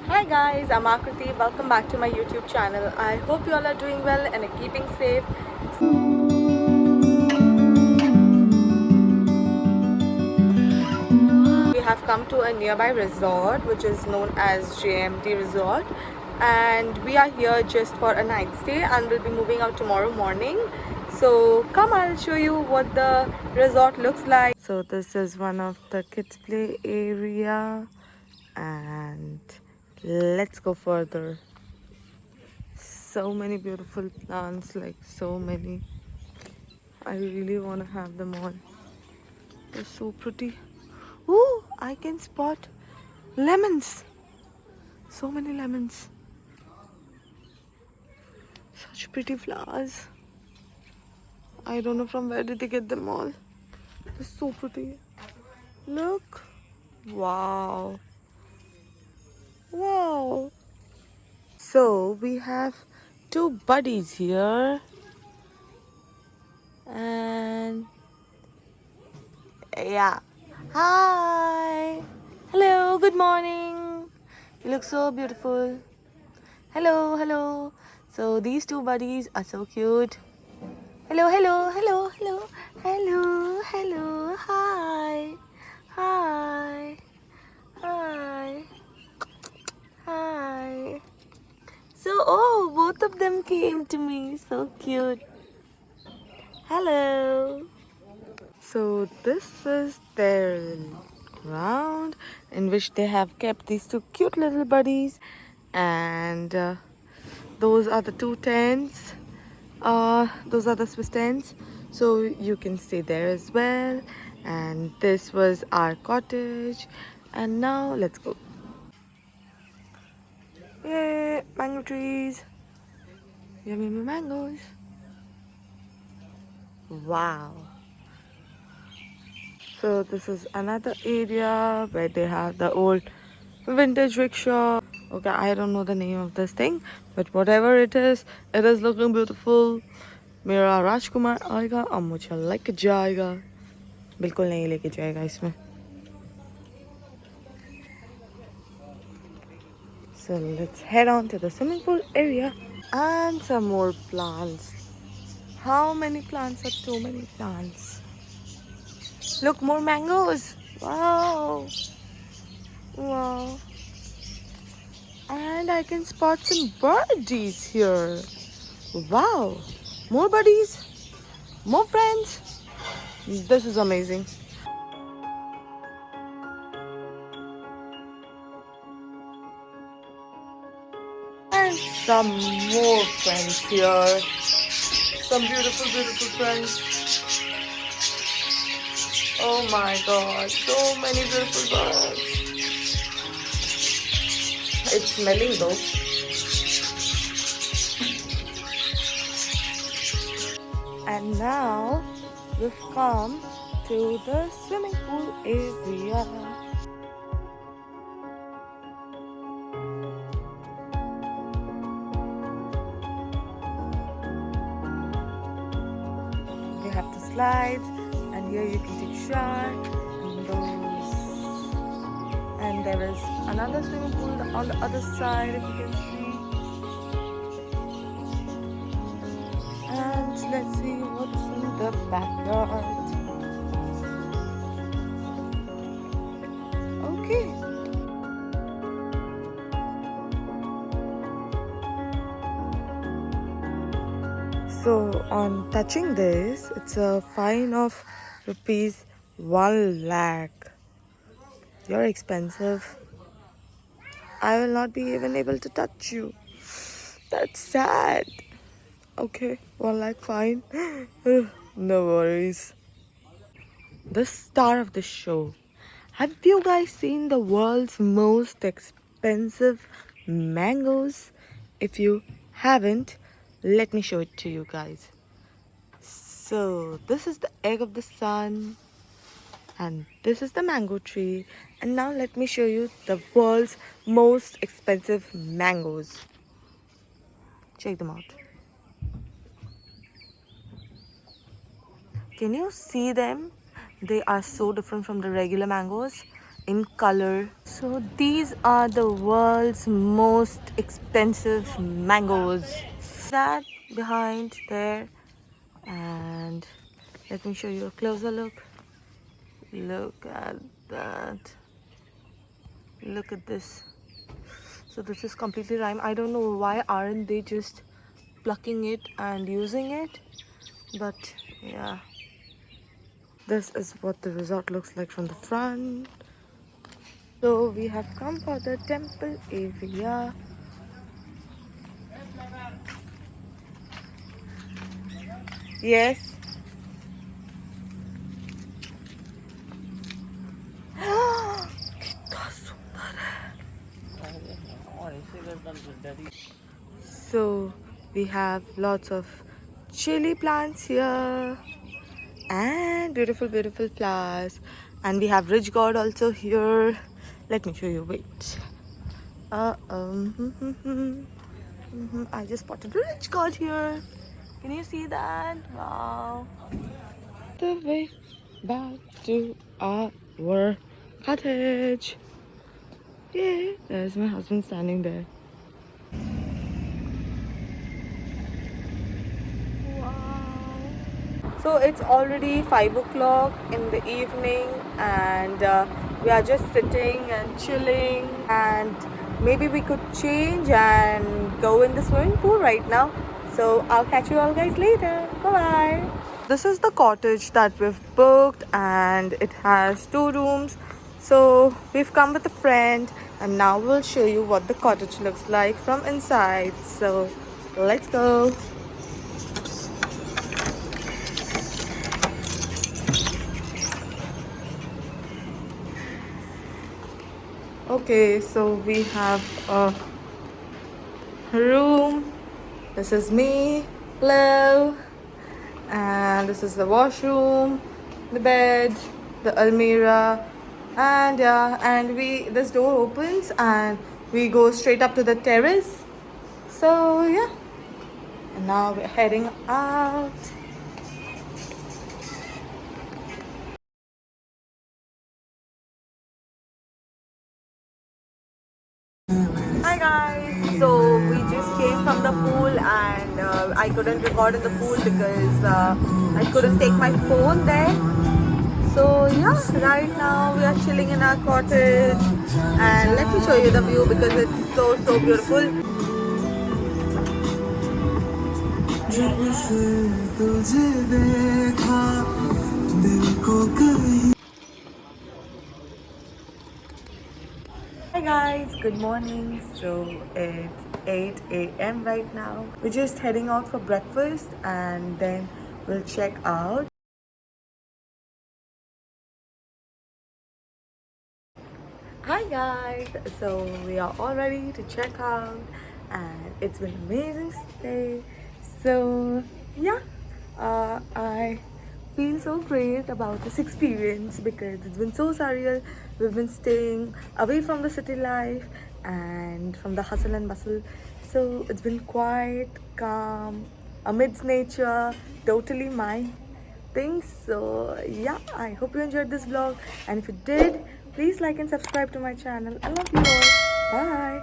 Hi guys, I'm Akriti. Welcome back to my YouTube channel. I hope you all are doing well and are keeping safe. We have come to a nearby resort which is known as JMT Resort, and we are here just for a night stay and we'll be moving out tomorrow morning. So come, I'll show you what the resort looks like. So this is one of the kids play area, and let's go further. So many beautiful plants, like so many. I really want to have them all. They're so pretty. Ooh, I can spot lemons. So many lemons. Such pretty flowers. I don't know from where did they get them all. They're so pretty. Look. Wow. Wow. So we have two buddies here. And yeah. Hi. Hello, good morning. You look so beautiful. Hello, hello. So these two buddies are so cute. Hello, hello, hello, hello, hello, hello. Hi, hi, hi, hi. So, oh, both of them came to me. So cute. Hello. So this is their ground in which they have kept these two cute little buddies, and those are the two tents. Those are the Swiss tents, so you can stay there as well. And this was our cottage, and now let's go. Yay, mango trees! Yummy mangoes! Wow! So this is another area where they have the old vintage rickshaw. Okay, I don't know the name of this thing, but whatever it is looking beautiful. मेरा राजकुमार आएगा और मुझे लेके जाएगा. बिल्कुल नहीं लेके जाएगा इसमें. So let's head on to the swimming pool area. And some more plants. How many plants are too many plants? Look, more mangoes. Wow. Wow. And I can spot some birdies here. Wow. More buddies. More friends. This is amazing. And some more friends here. Some beautiful, beautiful friends. Oh my god. So many beautiful birds. It's smelling though. And now we've come to the swimming pool area. They have the slides, and here you can take shower and those. And there is another swimming pool on the other side, if you can see. And let's see what's in the backyard. Okay. So on touching this, it's a fine of rupees 1 lakh. You're expensive. I will not be even able to touch you. That's sad. Okay, 1 lakh fine. No worries. The star of the show. Have you guys seen the world's most expensive mangoes? If you haven't, let me show it to you guys. So this is the egg of the sun, and this is the mango tree. And now let me show you the world's most expensive mangoes. Check them out. Can you see them? They are so different from the regular mangoes. in color. So these are the world's most expensive mangoes. That behind there, and let me show you a closer look. Look at that. Look at this. So this is completely rime. I don't know why aren't they just plucking it and using it, but yeah, this is what the resort looks like from the front. So we have come for the temple area. Yes. कितना सुंदर है. So we have lots of chili plants here and beautiful beautiful flowers, and we have rich gourd also here. Let me show you. Wait. I just spotted a rich gourd here. Can you see that? Wow. The way back to our cottage. Yeah, there's my husband standing there. So it's already 5 o'clock in the evening, and we are just sitting and chilling, and maybe we could change and go in the swimming pool right now. So I'll catch you all guys later. Bye bye. This is the cottage that we've booked, and it has 2 rooms. So we've come with a friend, and now we'll show you what the cottage looks like from inside. So let's go. Okay, so we have a room. This is me. Hello. And this is the washroom, the bed, the almirah, and yeah, and this door opens and we go straight up to the terrace. So yeah, and now we're heading out. Hi guys, so we just came from the pool, and I couldn't record in the pool because I couldn't take my phone there. So yeah, right now we are chilling in our cottage, and let me show you the view because it's so beautiful. Hi guys, good morning. So it's 8 a.m. right now. We're just heading out for breakfast, and then we'll check out. Hi guys, so we are all ready to check out, and it's been an amazing stay. So yeah, I feel so great about this experience because it's been so surreal. We've been staying away from the city life and from the hustle and bustle, so it's been quite calm amidst nature, totally my things. So yeah, I hope you enjoyed this vlog, and if you did, please like and subscribe to my channel. I love you all. Bye.